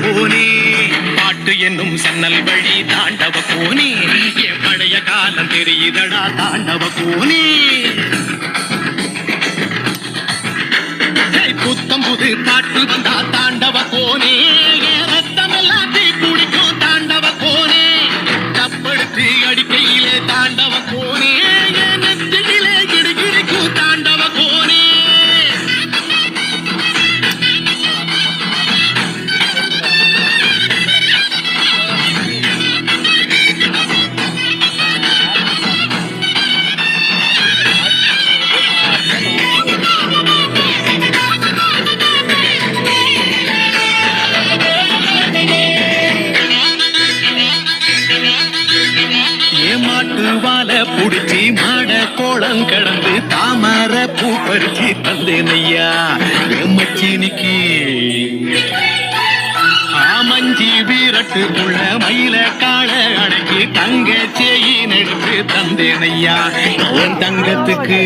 கோனே பாட்டு என்னும் சன்னல் வழி தாண்டவ கோனே என் பழைய காலம் தெரியுதடா தாண்டவ கோனே புத்தம் புது பாட்டு வந்தா தாண்டவ கோனே ரத்தம் எல்லாத்தையும் குடிக்கும் தாண்டவ கோனே தப்படுத்து அடிக்கையிலே தாண்டவ கோனே நெத்தியிலே கிடுகிடுக்கும் தாண்டவ கோனே மாட்டுவால புடிச்சி மாட கோலம் கடந்து தாமர பூ பறிச்சு தந்தேனையா எம்மச்சினிக்கு ஆமஞ்சி வீரட்டுக்குள்ள மயில கால அடக்கி தங்க செயின் எடுத்து தந்தேனையா என் தங்கத்துக்கு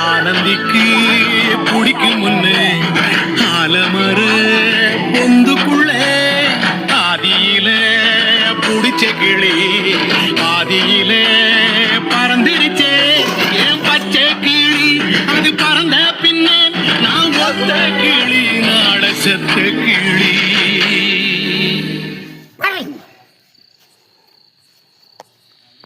ஆனந்திக்கு பிடிக்கும் முன்னு ஆலமர பொந்துக்குள்ள ஆதியில புடிச்ச கிளி பாதியிலே பறந்துருச்சே என் பச்சை கிளி அது பறந்த பின்னே நான் ஒத்த